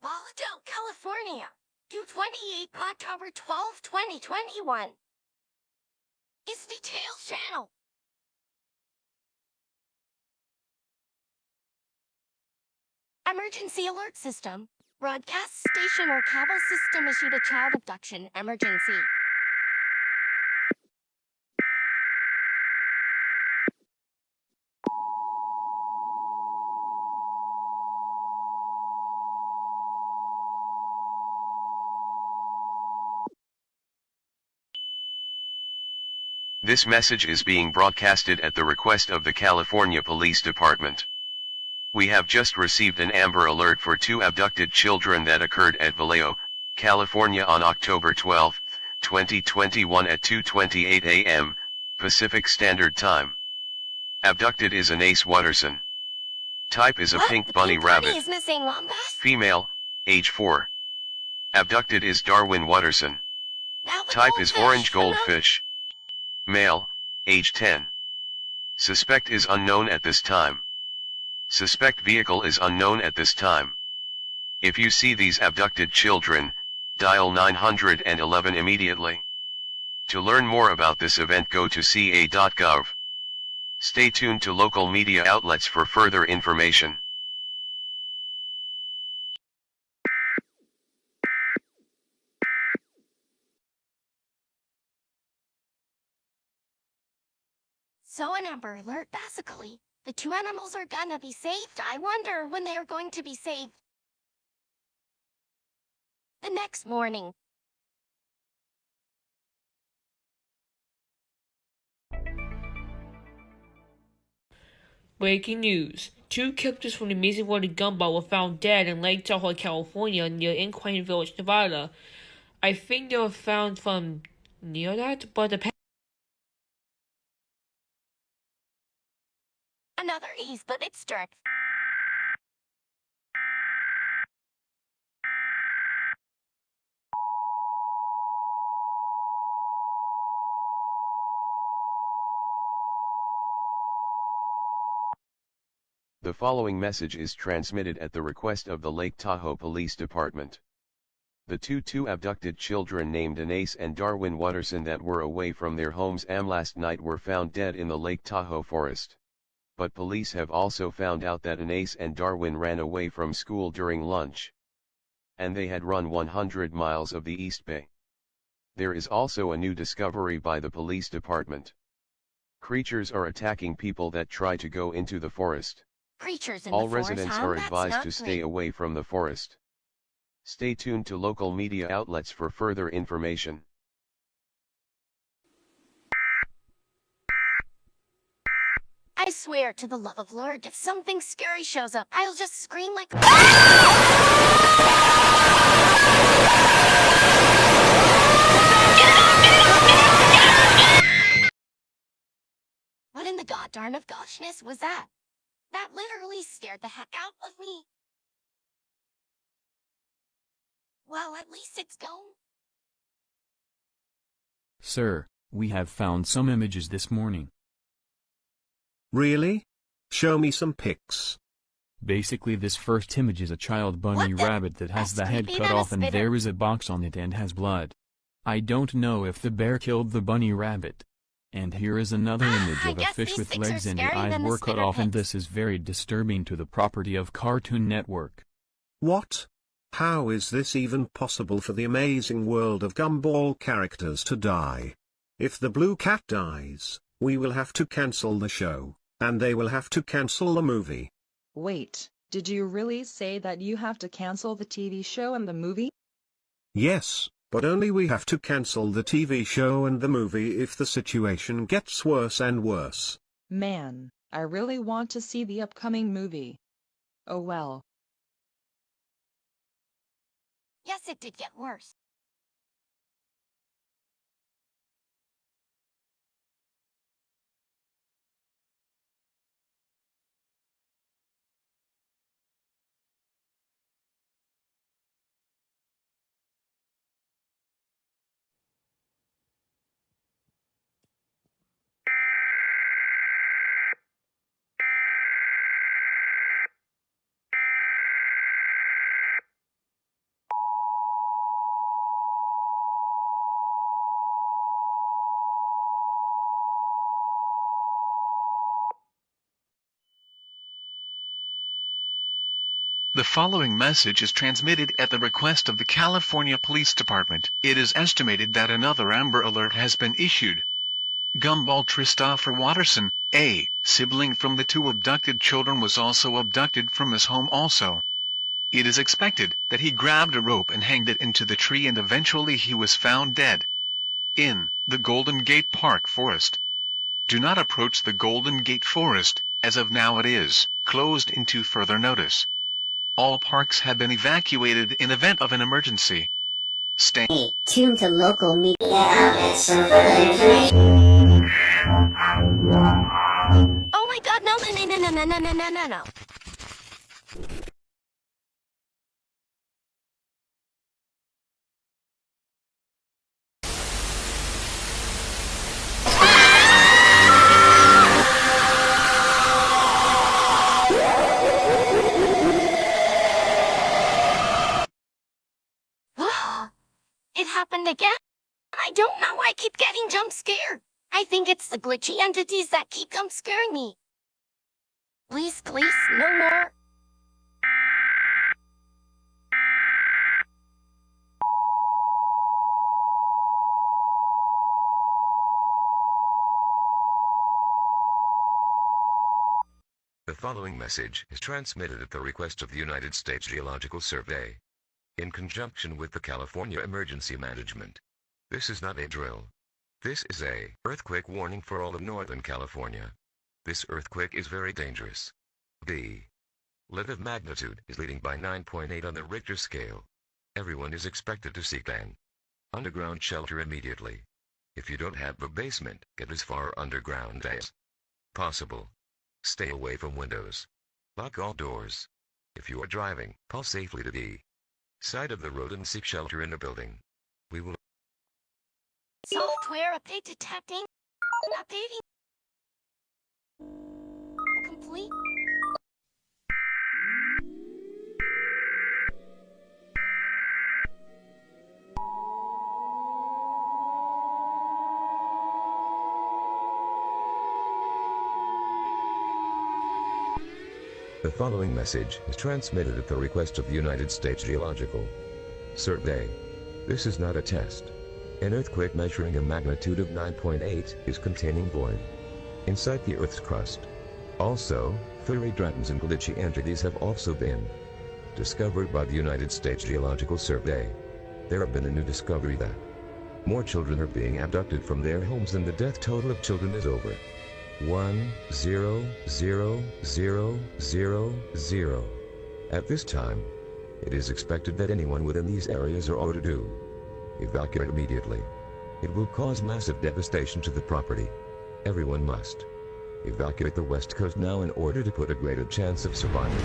Valladolid, California, due 28 October 12, 2021. Is Details Channel. Emergency Alert System. Broadcast station or cable system issued a child abduction emergency. This message is being broadcasted at the request of the California Police Department. We have just received an Amber Alert for 2 abducted children that occurred at Vallejo, California on October 12, 2021 at 2:28 a.m. Pacific Standard Time. Abducted is Anais Watterson. Type is a pink bunny rabbit. Is missing, Female, age 4. Abducted is Darwin Watterson. Type is orange goldfish. Male, age 10. Suspect is unknown at this time. Suspect vehicle is unknown at this time. If you see these abducted children, dial 911 immediately. To learn more about this event, go to ca.gov. Stay tuned to local media outlets for further information. So an Amber Alert basically. The 2 animals are gonna be saved. I wonder when they are going to be saved. The next morning. Breaking news. 2 characters from the Amazing World of Gumball were found dead in Lake Tahoe, California, near Incline Village, Nevada. I think they were found from near that, but the Another ease, but it's strict. The following message is transmitted at the request of the Lake Tahoe Police Department. The two abducted children named Anais and Darwin Watterson that were away from their homes last night were found dead in the Lake Tahoe forest. But police have also found out that Anais and Darwin ran away from school during lunch. And they had run 100 miles of the East Bay. There is also a new discovery by the police department. Creatures are attacking people that try to go into the forest. Creatures in All the forest, residents are advised to stay away from the forest. Stay tuned to local media outlets for further information. I swear to the love of Lord, if something scary shows up, I'll just scream like What in the goddarn of goshness was that? That literally scared the heck out of me. Well, at least it's gone. Sir, we have found some images this morning. Really? Show me some pics. Basically, this first image is a child bunny rabbit that has the head cut off and there is a box on it and has blood. I don't know if the bear killed the bunny rabbit. And here is another image of a fish with legs and the eyes were cut off, and this is very disturbing to the property of Cartoon Network. What? How is this even possible for the Amazing World of Gumball characters to die? If the blue cat dies, we will have to cancel the show, and they will have to cancel the movie. Wait, did you really say that you have to cancel the TV show and the movie? Yes, but only we have to cancel the TV show and the movie if the situation gets worse and worse. Man, I really want to see the upcoming movie. Oh well. Yes, it did get worse. The following message is transmitted at the request of the California Police Department. It is estimated that another Amber Alert has been issued. Gumball Christopher Watterson, a sibling from the two abducted children, was also abducted from his home also. It is expected that he grabbed a rope and hanged it into the tree, and eventually he was found dead in the Golden Gate Park Forest. Do not approach the Golden Gate Forest, as of now it is closed until further notice. All parks have been evacuated in event of an emergency. Stay tuned to local media outlets for further information. Oh my god, no, no, no, no, no, no, no, no, no, no. It happened again. I don't know why I keep getting jump scared. I think it's the glitchy entities that keep jump scaring me. Please, please, no more. The following message is transmitted at the request of the United States Geological Survey, in conjunction with the California Emergency Management. This is not a drill. This is a earthquake warning for all of Northern California. This earthquake is very dangerous. The level of magnitude is leading by 9.8 on the Richter scale. Everyone is expected to seek an underground shelter immediately. If you don't have a basement, get as far underground as possible. Stay away from windows. Lock all doors. If you are driving, pull safely to the side of the road and seek shelter in a building. We will. Software update detecting. Updating. Complete. The following message is transmitted at the request of the United States Geological Survey. This is not a test. An earthquake measuring a magnitude of 9.8 is containing void inside the Earth's crust. Also, furry dragons and glitchy entities have also been discovered by the United States Geological Survey. There have been a new discovery that more children are being abducted from their homes, and the death total of children is over 1,000,000. At this time, it is expected that anyone within these areas are ordered to evacuate immediately. It will cause massive devastation to the property. Everyone must evacuate the West Coast now in order to put a greater chance of survival.